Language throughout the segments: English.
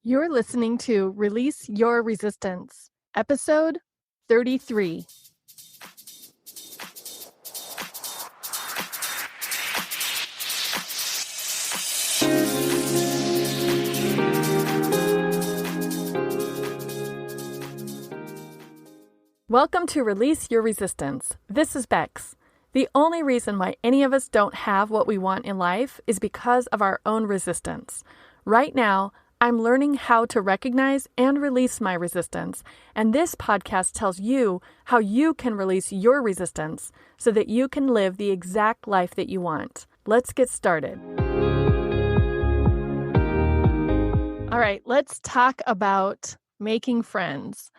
You're listening to Release Your Resistance, episode 33. Welcome to Release Your Resistance. This is Bex. The only reason why any of us don't have what we want in life is because of our own resistance. Right now, I'm learning how to recognize and release my resistance, and this podcast tells you how you can release your resistance so that you can live the exact life that you want. Let's get started. All right, let's talk about making friends.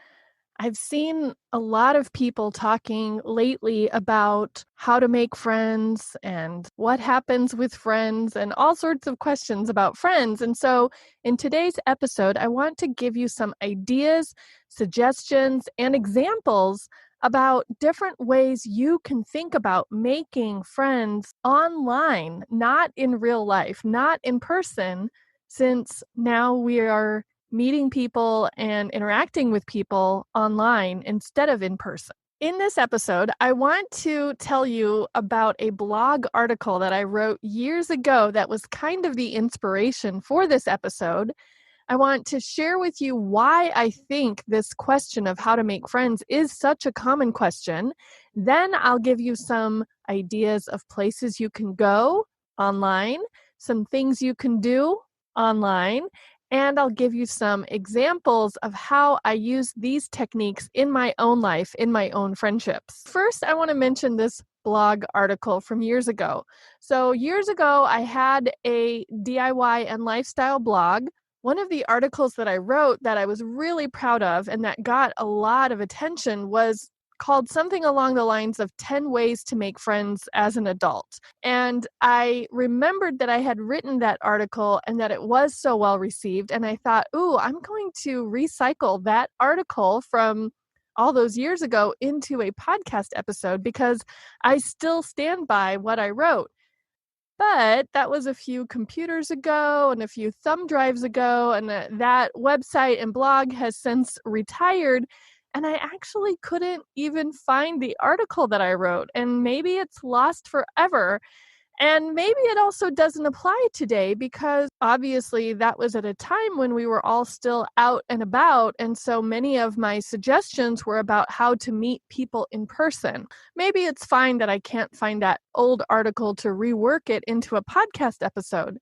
I've seen a lot of people talking lately about how to make friends and what happens with friends and all sorts of questions about friends. And so in today's episode, I want to give you some ideas, suggestions, and examples about different ways you can think about making friends online, not in real life, not in person, since now we are meeting people and interacting with people online instead of in person. In this episode, I want to tell you about a blog article that I wrote years ago that was kind of the inspiration for this episode. I want to share with you why I think this question of how to make friends is such a common question. Then I'll give you some ideas of places you can go online, some things you can do online, and I'll give you some examples of how I use these techniques in my own life, in my own friendships. First, I want to mention this blog article from years ago. So years ago, I had a DIY and lifestyle blog. One of the articles that I wrote that I was really proud of and that got a lot of attention was called something along the lines of 10 ways to make friends as an adult. And I remembered that I had written that article and that it was so well received. And I thought, I'm going to recycle that article from all those years ago into a podcast episode because I still stand by what I wrote. But that was a few computers ago and a few thumb drives ago, and that website and blog has since retired. And I actually couldn't even find the article that I wrote, and maybe it's lost forever. And maybe it also doesn't apply today because obviously that was at a time when we were all still out and about. And so many of my suggestions were about how to meet people in person. Maybe it's fine that I can't find that old article to rework it into a podcast episode.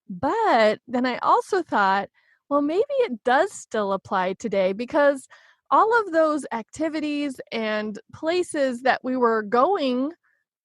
But then I also thought, well, maybe it does still apply today because all of those activities and places that we were going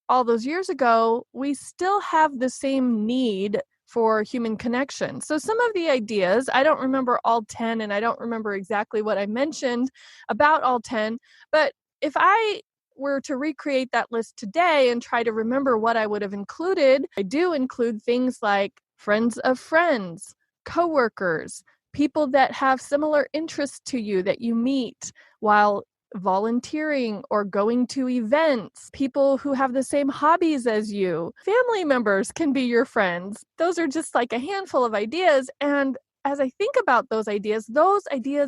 all those years ago, we still have the same need for human connection. So some of the ideas, I don't remember all 10, and I don't remember exactly what I mentioned about all 10, but if I were to recreate that list today and try to remember what I would have included, I do include things like friends of friends, coworkers, people that have similar interests to you that you meet while volunteering or going to events, people who have the same hobbies as you, family members can be your friends. Those are just like a handful of ideas. And as I think about those ideas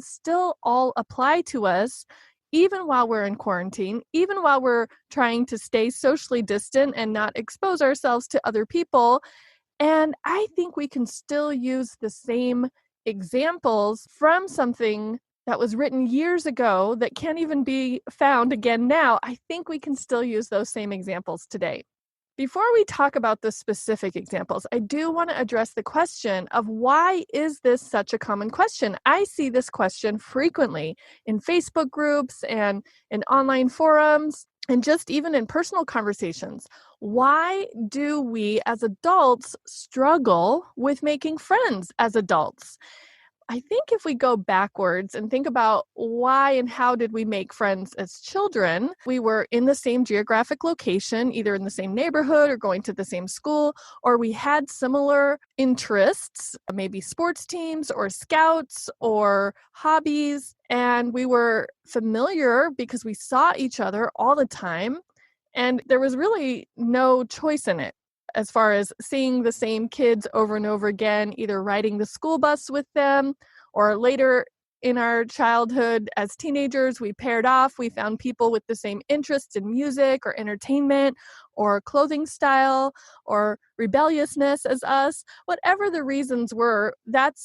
still all apply to us, even while we're in quarantine, even while we're trying to stay socially distant and not expose ourselves to other people. And I think we can still use the same examples from something that was written years ago that can't even be found again now. I think we can still use those same examples today. Before we talk about the specific examples, I do want to address the question of why is this such a common question? I see this question frequently in Facebook groups and in online forums and just even in personal conversations. Why do we as adults struggle with making friends as adults? I think if we go backwards and think about why and how did we make friends as children, we were in the same geographic location, either in the same neighborhood or going to the same school, or we had similar interests, maybe sports teams or scouts or hobbies, and we were familiar because we saw each other all the time, and there was really no choice in it. as far as seeing the same kids over and over again, either riding the school bus with them or later in our childhood as teenagers, we paired off. We found people with the same interests in music or entertainment or clothing style or rebelliousness as us. Whatever the reasons were,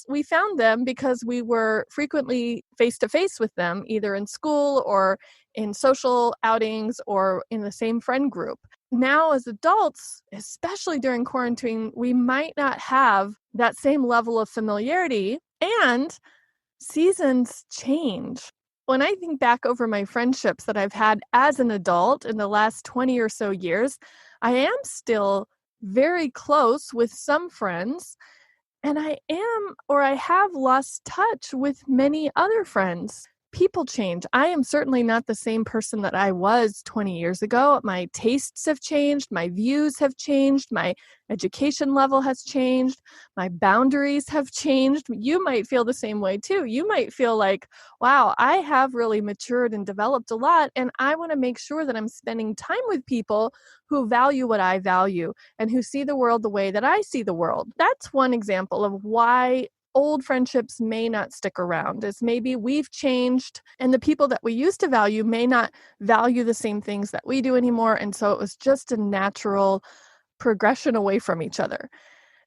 we found them because we were frequently face to face with them, either in school or in social outings or in the same friend group. Now as adults, especially during quarantine, we might not have that same level of familiarity, and seasons change. When I think back over my friendships that I've had as an adult in the last 20 or so years, I am still very close with some friends, and I have lost touch with many other friends. People change. I am certainly not the same person that I was 20 years ago. My tastes have changed. My views have changed. My education level has changed. My boundaries have changed. You might feel the same way too. You might feel like, wow, I have really matured and developed a lot, and I want to make sure that I'm spending time with people who value what I value and who see the world the way that I see the world. That's one example of why old friendships may not stick around, is maybe we've changed and the people that we used to value may not value the same things that we do anymore. And so it was just a natural progression away from each other.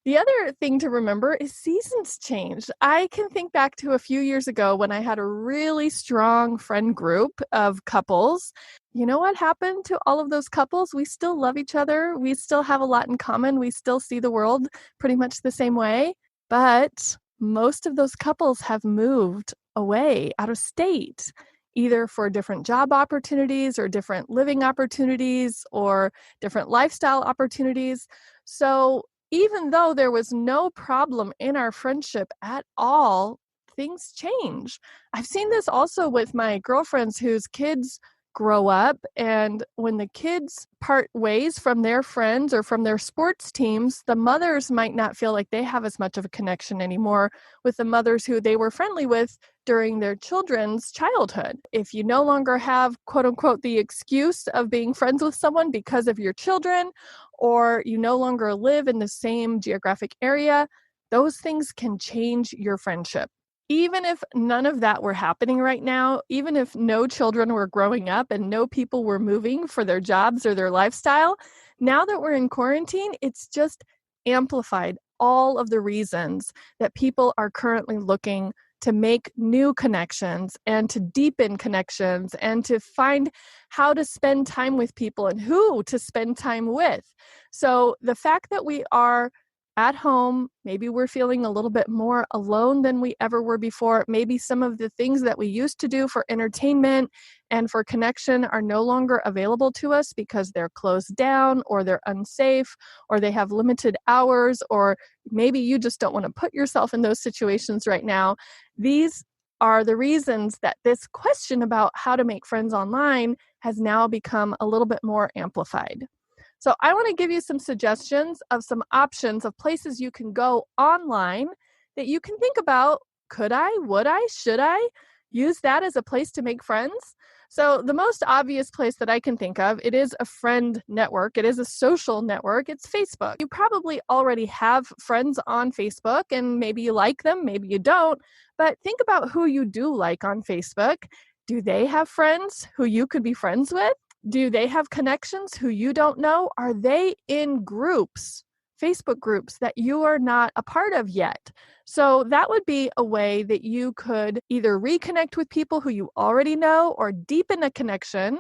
The other thing to remember is seasons change. I can think back to a few years ago when I had a really strong friend group of couples. You know what happened to all of those couples? We still love each other. We still have a lot in common. We still see the world pretty much the same way. But most of those couples have moved away out of state, either for different job opportunities or different living opportunities or different lifestyle opportunities. So even though there was no problem in our friendship at all, things change. I've seen this also with my girlfriends whose kids grow up, and when the kids part ways from their friends or from their sports teams, the mothers might not feel like they have as much of a connection anymore with the mothers who they were friendly with during their children's childhood. If you no longer have, quote unquote, the excuse of being friends with someone because of your children, or you no longer live in the same geographic area, those things can change your friendship. Even if none of that were happening right now, even if no children were growing up and no people were moving for their jobs or their lifestyle, now that we're in quarantine, it's just amplified all of the reasons that people are currently looking to make new connections and to deepen connections and to find how to spend time with people and who to spend time with. So the fact that we are at home, maybe we're feeling a little bit more alone than we ever were before. Maybe some of the things that we used to do for entertainment and for connection are no longer available to us because they're closed down or they're unsafe or they have limited hours, or maybe you just don't want to put yourself in those situations right now. These are the reasons that this question about how to make friends online has now become a little bit more amplified. So I want to give you some suggestions of some options of places you can go online that you can think about. Could I, would I, should I use that as a place to make friends? So the most obvious place that I can think of, it is a friend network. It is a social network. It's Facebook. You probably already have friends on Facebook, and maybe you like them, maybe you don't. But think about who you do like on Facebook. Do they have friends who you could be friends with? Do they have connections who you don't know? Are they in groups, Facebook groups that you are not a part of yet? So that would be a way that you could either reconnect with people who you already know or deepen a connection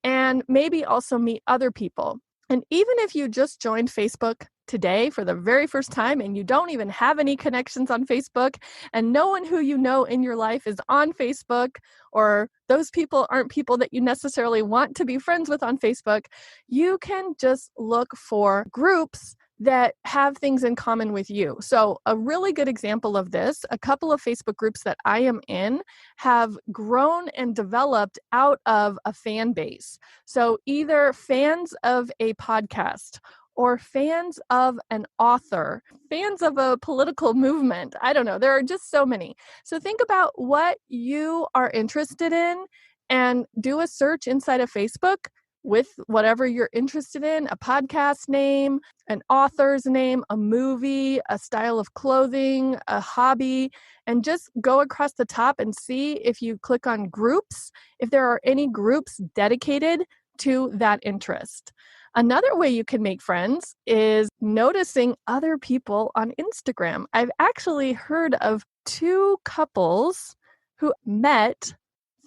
and maybe also meet other people. And even if you just joined Facebook today for the very first time and you don't even have any connections on Facebook and no one who you know in your life is on Facebook, or those people aren't people that you necessarily want to be friends with on Facebook, you can just look for groups that have things in common with you. So a really good example of this, a couple of Facebook groups that I am in have grown and developed out of a fan base. So either fans of a podcast or fans of an author, fans of a political movement. I don't know. There are just so many. So think about what you are interested in and do a search inside of Facebook. with whatever you're interested in, a podcast name, an author's name, a movie, a style of clothing, a hobby, and just go across the top and see if you click on groups, if there are any groups dedicated to that interest. Another way you can make friends is noticing other people on Instagram. I've actually heard of two couples who met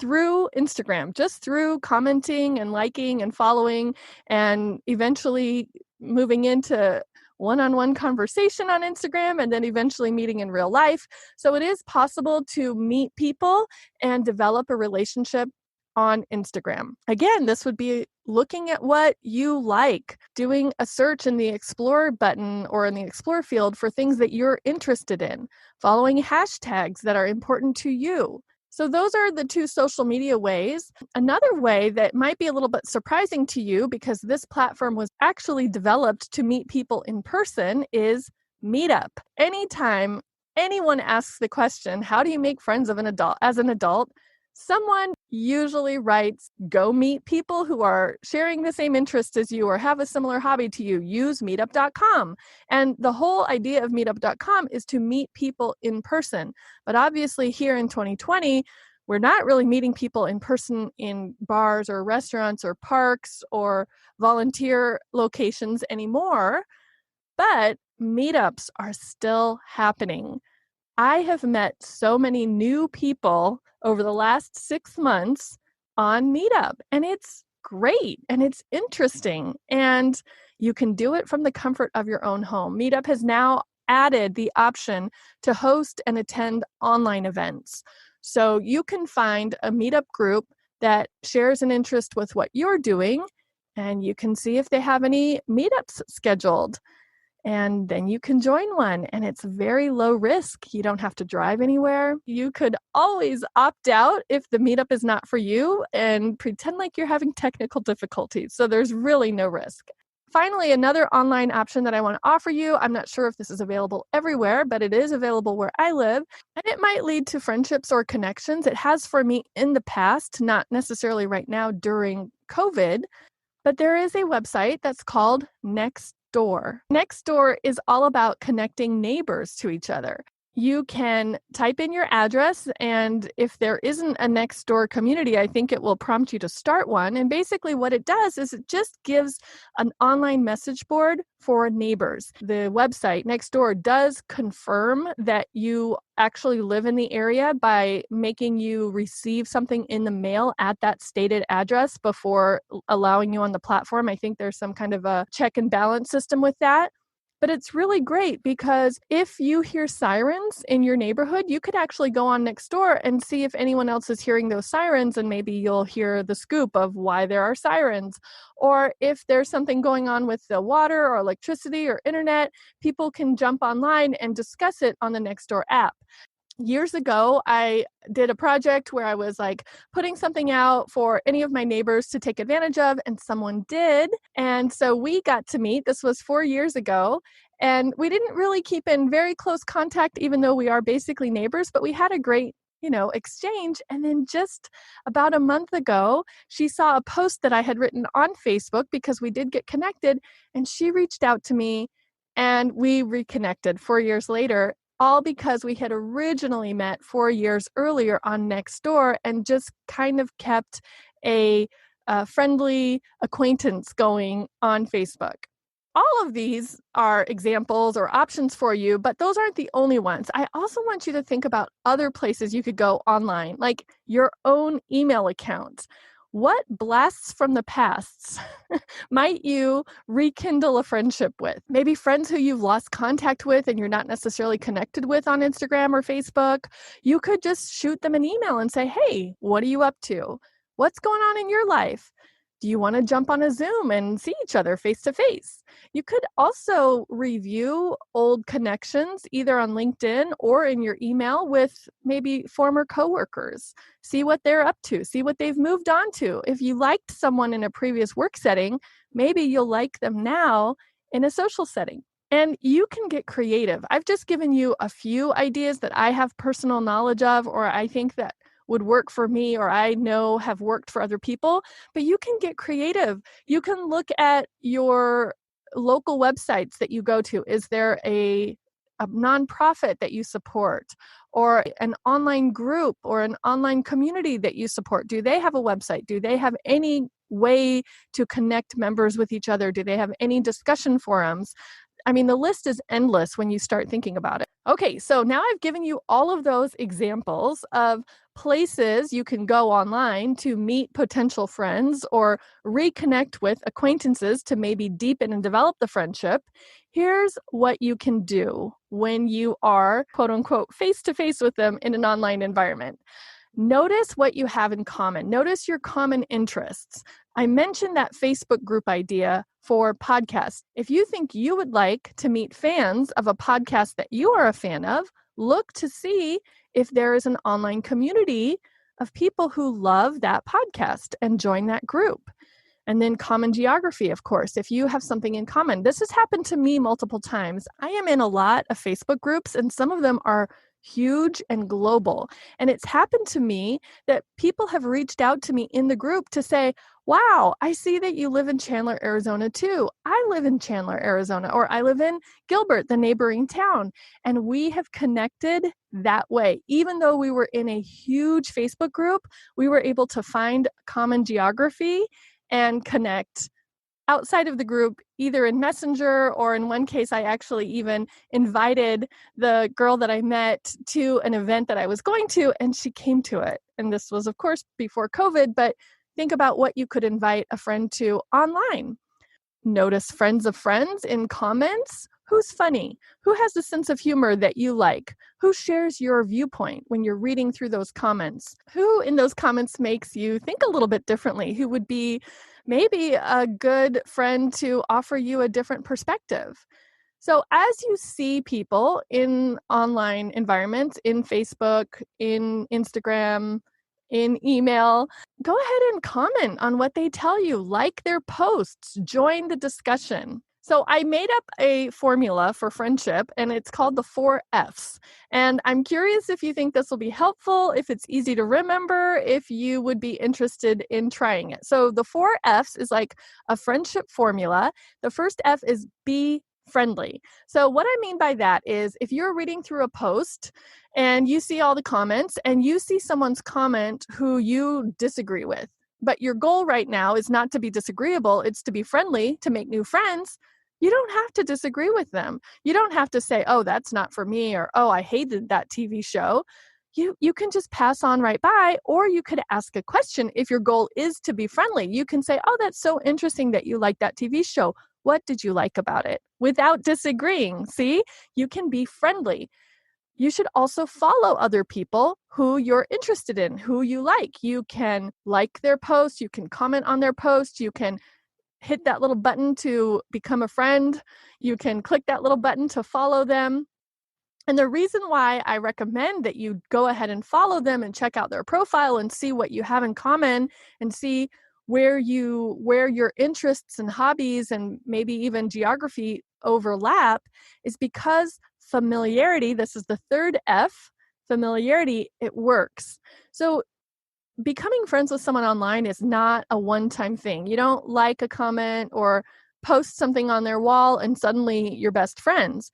through Instagram, just through commenting and liking and following, and eventually moving into one-on-one conversation on Instagram, and then eventually meeting in real life. So it is possible to meet people and develop a relationship on Instagram. Again, this would be looking at what you like, doing a search in the Explore button or in the Explore field for things that you're interested in, following hashtags that are important to you. So those are the two social media ways. Another way that might be a little bit surprising to you, because this platform was actually developed to meet people in person, is Meetup. Anytime anyone asks the question, how do you make friends as an adult? Someone usually writes, go meet people who are sharing the same interests as you or have a similar hobby to you. Use meetup.com. And the whole idea of meetup.com is to meet people in person. But obviously here in 2020, we're not really meeting people in person in bars or restaurants or parks or volunteer locations anymore. But meetups are still happening. I have met so many new people over the last 6 months on Meetup, and it's great and it's interesting, and you can do it from the comfort of your own home. Meetup has now added the option to host and attend online events. So you can find a Meetup group that shares an interest with what you're doing, and you can see if they have any meetups scheduled. And then you can join one, and it's very low risk. You don't have to drive anywhere. You could always opt out if the meetup is not for you and pretend like you're having technical difficulties. So there's really no risk. Finally, another online option that I want to offer you, I'm not sure if this is available everywhere, but it is available where I live, and it might lead to friendships or connections. It has for me in the past, not necessarily right now during COVID, but there is a website that's called Nextdoor. Nextdoor is all about connecting neighbors to each other. You can type in your address, and if there isn't a Nextdoor community, I think it will prompt you to start one. And basically what it does is it just gives an online message board for neighbors. The website Nextdoor does confirm that you actually live in the area by making you receive something in the mail at that stated address before allowing you on the platform. I think there's some kind of a check and balance system with that. But it's really great because if you hear sirens in your neighborhood, you could actually go on Nextdoor and see if anyone else is hearing those sirens, and maybe you'll hear the scoop of why there are sirens. Or if there's something going on with the water or electricity or internet, people can jump online and discuss it on the Nextdoor app. Years ago, I did a project where I was like putting something out for any of my neighbors to take advantage of, and someone did. And so we got to meet. This was 4 years ago. And we didn't really keep in very close contact, even though we are basically neighbors, but we had a great exchange. And then just about a month ago, she saw a post that I had written on Facebook because we did get connected, and she reached out to me and we reconnected 4 years later, all because we had originally met 4 years earlier on Nextdoor and just kind of kept a friendly acquaintance going on Facebook. All of these are examples or options for you, but those aren't the only ones. I also want you to think about other places you could go online, like your own email account. What blasts from the past might you rekindle a friendship with? Maybe friends who you've lost contact with and you're not necessarily connected with on Instagram or Facebook. You could just shoot them an email and say, hey, what are you up to? What's going on in your life? Do you want to jump on a Zoom and see each other face to face? You could also review old connections either on LinkedIn or in your email with maybe former coworkers. See what they're up to, see what they've moved on to. If you liked someone in a previous work setting, maybe you'll like them now in a social setting. And you can get creative. I've just given you a few ideas that I have personal knowledge of, or I think that would work for me or I know have worked for other people. But you can get creative. You can look at your local websites that you go to. Is there a nonprofit that you support, or an online group or an online community that you support? Do they have a website? Do they have any way to connect members with each other? Do they have any discussion forums? I mean, the list is endless when you start thinking about it. Okay, so now I've given you all of those examples of places you can go online to meet potential friends or reconnect with acquaintances to maybe deepen and develop the friendship. Here's what you can do when you are, quote unquote, face to face with them in an online environment. Notice what you have in common. Notice your common interests. I mentioned that Facebook group idea for podcasts. If you think you would like to meet fans of a podcast that you are a fan of, look to see if there is an online community of people who love that podcast and join that group. And then common geography, of course, if you have something in common. This has happened to me multiple times. I am in a lot of Facebook groups, and some of them are huge and global. And it's happened to me that people have reached out to me in the group to say, wow, I see that you live in Chandler, Arizona too. I live in Chandler, Arizona, or I live in Gilbert, the neighboring town. And we have connected that way. Even though we were in a huge Facebook group, we were able to find common geography and connect outside of the group, either in Messenger, or in one case, I actually even invited the girl that I met to an event that I was going to, and she came to it. And this was, of course, before COVID, but think about what you could invite a friend to online. Notice friends of friends in comments. Who's funny? Who has a sense of humor that you like? Who shares your viewpoint when you're reading through those comments? Who in those comments makes you think a little bit differently? Who would be maybe a good friend to offer you a different perspective? So as you see people in online environments, in Facebook, in Instagram, in email, go ahead and comment on what they tell you, like their posts, join the discussion. So I made up a formula for friendship, and it's called the 4Fs. And I'm curious if you think this will be helpful, if it's easy to remember, if you would be interested in trying it. So the 4Fs is like a friendship formula. The first F is be friendly. So what I mean by that is if you're reading through a post and you see all the comments and you see someone's comment who you disagree with, but your goal right now is not to be disagreeable, it's to be friendly, to make new friends, you don't have to disagree with them. You don't have to say, oh, that's not for me, or, oh, I hated that TV show. You can just pass on right by, or you could ask a question. If your goal is to be friendly, you can say, oh, that's so interesting that you like that TV show. What did you like about it? Without disagreeing. See, you can be friendly. You should also follow other people who you're interested in, who you like. You can like their posts, you can comment on their posts, you can hit that little button to become a friend, you can click that little button to follow them. And the reason why I recommend that you go ahead and follow them and check out their profile and see what you have in common and see where your interests and hobbies and maybe even geography overlap is because familiarity, this is the third F, familiarity, it works. So becoming friends with someone online is not a one-time thing. You don't like a comment or post something on their wall and suddenly you're best friends.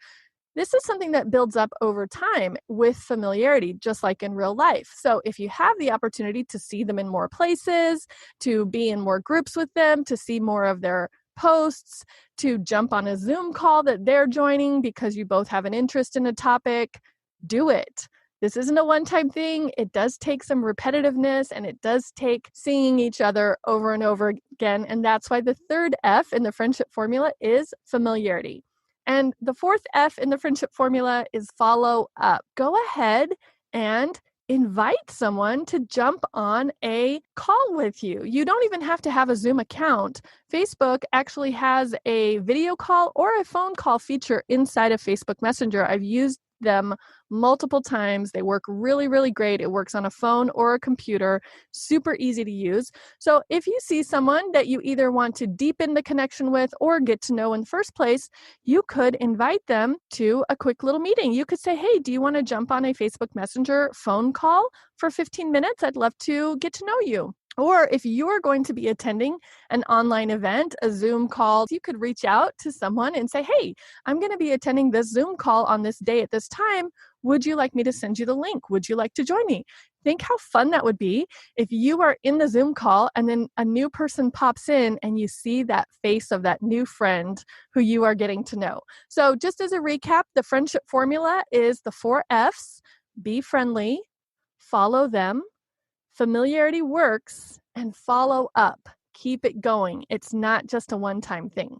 This is something that builds up over time with familiarity, just like in real life. So if you have the opportunity to see them in more places, to be in more groups with them, to see more of their posts, to jump on a Zoom call that they're joining because you both have an interest in a topic, do it. This isn't a one-time thing. It does take some repetitiveness, and it does take seeing each other over and over again. And that's why the third F in the friendship formula is familiarity. And the fourth F in the friendship formula is follow up. Go ahead and invite someone to jump on a call with you. You don't even have to have a Zoom account. Facebook actually has a video call or a phone call feature inside of Facebook Messenger. I've used them multiple times. They work really, really great. It works on a phone or a computer, super easy to use. So if you see someone that you either want to deepen the connection with or get to know in the first place, you could invite them to a quick little meeting. You could say, hey, do you want to jump on a Facebook Messenger phone call for 15 minutes? I'd love to get to know you. Or if you're going to be attending an online event, a Zoom call, you could reach out to someone and say, hey, I'm going to be attending this Zoom call on this day at this time. Would you like me to send you the link? Would you like to join me? Think how fun that would be if you are in the Zoom call and then a new person pops in and you see that face of that new friend who you are getting to know. So just as a recap, the friendship formula is the 4 F's: be friendly, follow them, familiarity works, and follow up. Keep it going. It's not just a one-time thing.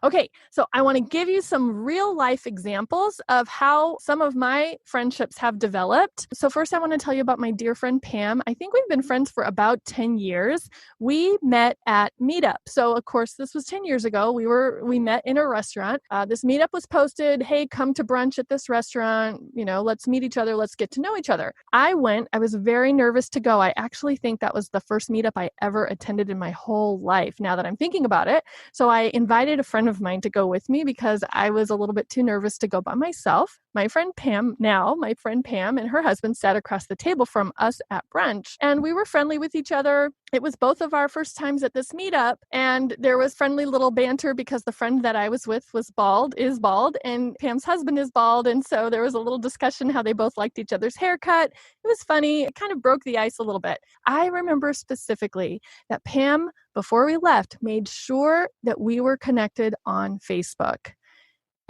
Okay, so I want to give you some real life examples of how some of my friendships have developed. So first I want to tell you about my dear friend Pam. I think we've been friends for about 10 years. We met at Meetup. So of course, this was 10 years ago. We met in a restaurant. This Meetup was posted, hey, come to brunch at this restaurant. Let's meet each other. Let's get to know each other. I went. I was very nervous to go. I actually think that was the first Meetup I ever attended in my whole life, now that I'm thinking about it. So I invited a friend of mine to go with me because I was a little bit too nervous to go by myself. My friend Pam and her husband sat across the table from us at brunch, and we were friendly with each other. It was both of our first times at this meetup, and there was friendly little banter because the friend that I was with is bald, and Pam's husband is bald, and so there was a little discussion how they both liked each other's haircut. It was funny. It kind of broke the ice a little bit. I remember specifically that Pam, before we left, made sure that we were connected on Facebook.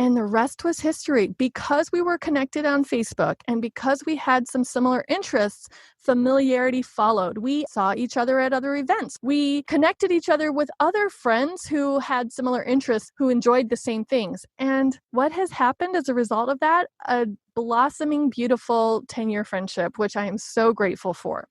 And the rest was history. Because we were connected on Facebook and because we had some similar interests, familiarity followed. We saw each other at other events. We connected each other with other friends who had similar interests, who enjoyed the same things. And what has happened as a result of that? A blossoming, beautiful 10-year friendship, which I am so grateful for.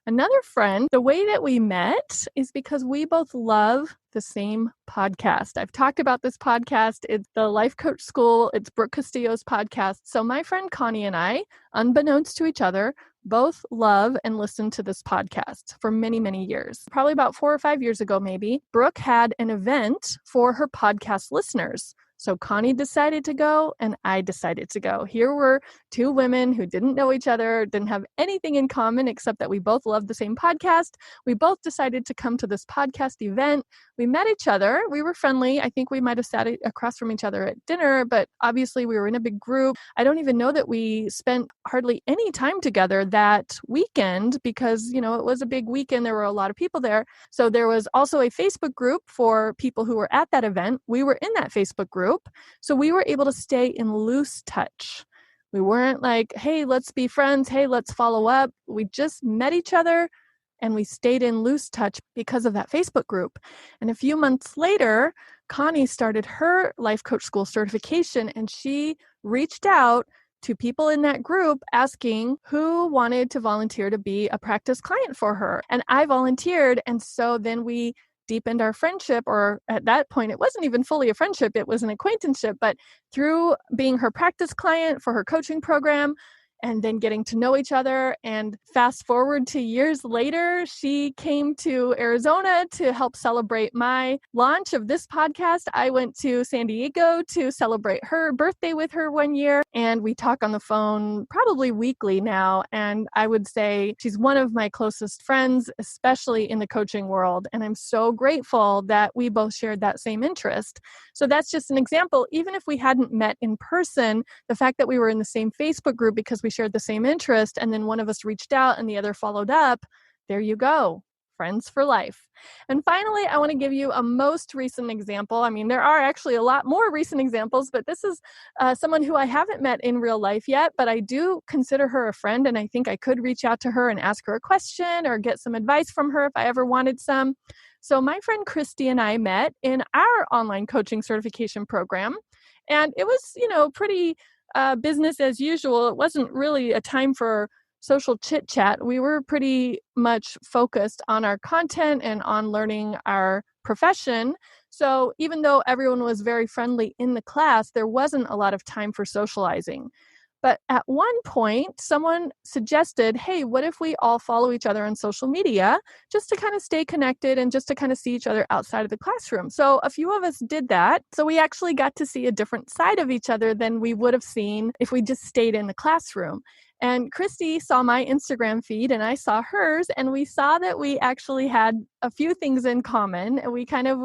Another friend, the way that we met is because we both love the same podcast. I've talked about this podcast. It's the Life Coach School. It's Brooke Castillo's podcast. So my friend Connie and I, unbeknownst to each other, both love and listen to this podcast for many, many years. Probably about 4 or 5 years ago, maybe, Brooke had an event for her podcast listeners. So Connie decided to go and I decided to go. Here were 2 women who didn't know each other, didn't have anything in common except that we both loved the same podcast. We both decided to come to this podcast event. We met each other. We were friendly. I think we might have sat across from each other at dinner, but obviously we were in a big group. I don't even know that we spent hardly any time together that weekend because, it was a big weekend. There were a lot of people there. So there was also a Facebook group for people who were at that event. We were in that Facebook group. So we were able to stay in loose touch. We weren't like, hey, let's be friends. Hey, let's follow up. We just met each other and we stayed in loose touch because of that Facebook group. And a few months later, Connie started her Life Coach School certification and she reached out to people in that group asking who wanted to volunteer to be a practice client for her. And I volunteered. And so then we deepened our friendship, or at that point, it wasn't even fully a friendship, it was an acquaintanceship, but through being her practice client for her coaching program, and then getting to know each other. And fast forward to years later, she came to Arizona to help celebrate my launch of this podcast. I went to San Diego to celebrate her birthday with her one year. And we talk on the phone probably weekly now. And I would say she's one of my closest friends, especially in the coaching world. And I'm so grateful that we both shared that same interest. So that's just an example. Even if we hadn't met in person, the fact that we were in the same Facebook group because we shared the same interest, and then one of us reached out and the other followed up, there you go. Friends for life. And finally, I want to give you a most recent example. I mean, there are actually a lot more recent examples, but this is someone who I haven't met in real life yet, but I do consider her a friend, and I think I could reach out to her and ask her a question or get some advice from her if I ever wanted some. So my friend Christy and I met in our online coaching certification program, and it was, pretty business as usual. It wasn't really a time for social chit chat. We were pretty much focused on our content and on learning our profession. So even though everyone was very friendly in the class, there wasn't a lot of time for socializing. But at one point, someone suggested, hey, what if we all follow each other on social media just to kind of stay connected and just to kind of see each other outside of the classroom? So a few of us did that. So we actually got to see a different side of each other than we would have seen if we just stayed in the classroom. And Christy saw my Instagram feed and I saw hers, and we saw that we actually had a few things in common, and we kind of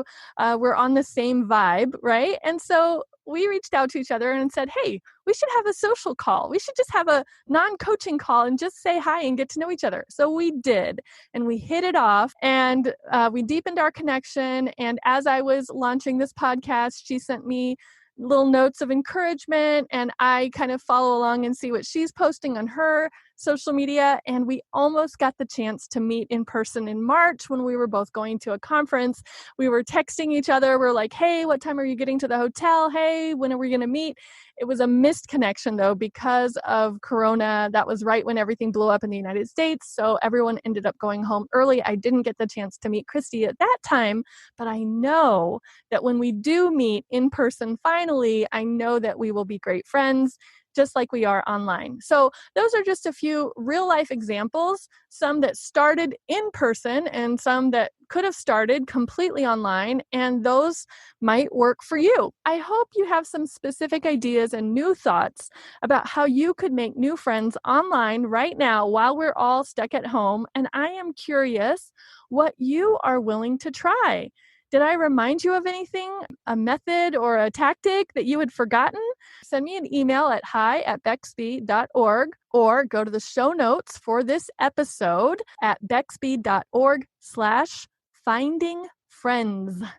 were on the same vibe, right? And so we reached out to each other and said, hey, we should have a social call. We should just have a non-coaching call and just say hi and get to know each other. So we did, and we hit it off, and we deepened our connection. And as I was launching this podcast, she sent me little notes of encouragement, and I kind of follow along and see what she's posting on her social media. And we almost got the chance to meet in person in March when we were both going to a conference. We were texting each other. We're like, hey, what time are you getting to the hotel? Hey, when are we going to meet? It was a missed connection though, because of Corona. That was right when everything blew up in the United States. So everyone ended up going home early. I didn't get the chance to meet Christy at that time, but I know that when we do meet in person finally, I know that we will be great friends, just like we are online. So those are just a few real life examples, some that started in person and some that could have started completely online, and those might work for you. I hope you have some specific ideas and new thoughts about how you could make new friends online right now while we're all stuck at home, and I am curious what you are willing to try. Did I remind you of anything, a method or a tactic that you had forgotten? Send me an email at hi@bexby.org or go to the show notes for this episode at bexby.org/findingfriends.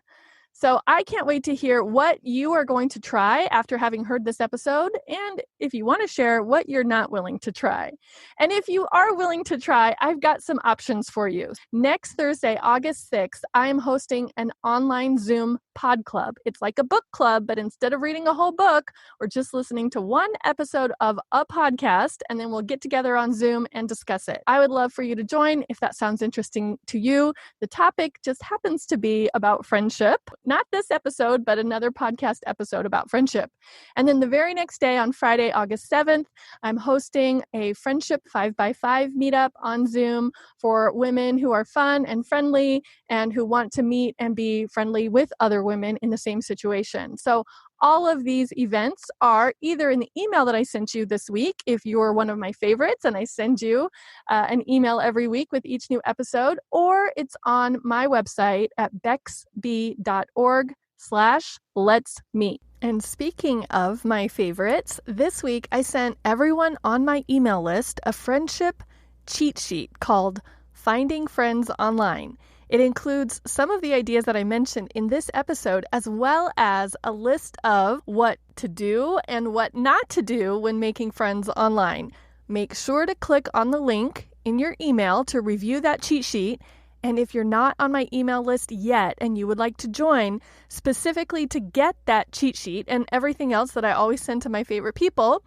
So I can't wait to hear what you are going to try after having heard this episode, and if you want to share what you're not willing to try. And if you are willing to try, I've got some options for you. Next Thursday, August 6th, I am hosting an online Zoom pod club. It's like a book club, but instead of reading a whole book, we're just listening to one episode of a podcast, and then we'll get together on Zoom and discuss it. I would love for you to join if that sounds interesting to you. The topic just happens to be about friendship. Not this episode, but another podcast episode about friendship. And then the very next day, on Friday, August 7th, I'm hosting a friendship 5x5 meetup on Zoom for women who are fun and friendly and who want to meet and be friendly with other women in the same situation. So all of these events are either in the email that I sent you this week, if you're one of my favorites, and I send you an email every week with each new episode, or it's on my website at bexb.org/let's-meet. And speaking of my favorites, this week I sent everyone on my email list a friendship cheat sheet called Finding Friends Online. It includes some of the ideas that I mentioned in this episode, as well as a list of what to do and what not to do when making friends online. Make sure to click on the link in your email to review that cheat sheet. And if you're not on my email list yet and you would like to join specifically to get that cheat sheet and everything else that I always send to my favorite people,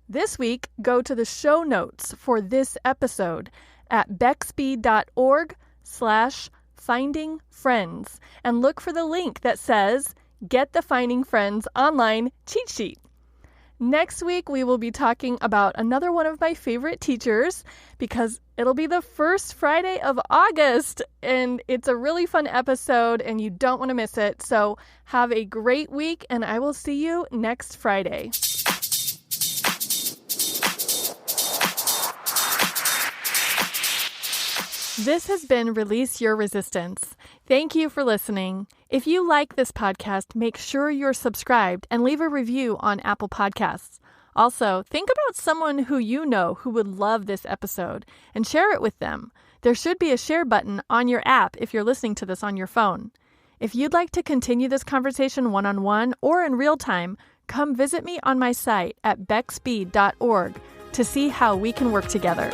this week, go to the show notes for this episode at bexb.org/Finding Friends and look for the link that says Get the Finding Friends Online Cheat Sheet. Next week, we will be talking about another one of my favorite teachers because it'll be the first Friday of August and it's a really fun episode and you don't want to miss it. So have a great week and I will see you next Friday. This has been Release Your Resistance. Thank you for listening. If you like this podcast, make sure you're subscribed and leave a review on Apple Podcasts. Also, think about someone who you know who would love this episode and share it with them. There should be a share button on your app if you're listening to this on your phone. If you'd like to continue this conversation one-on-one or in real time, come visit me on my site at bexb.org to see how we can work together.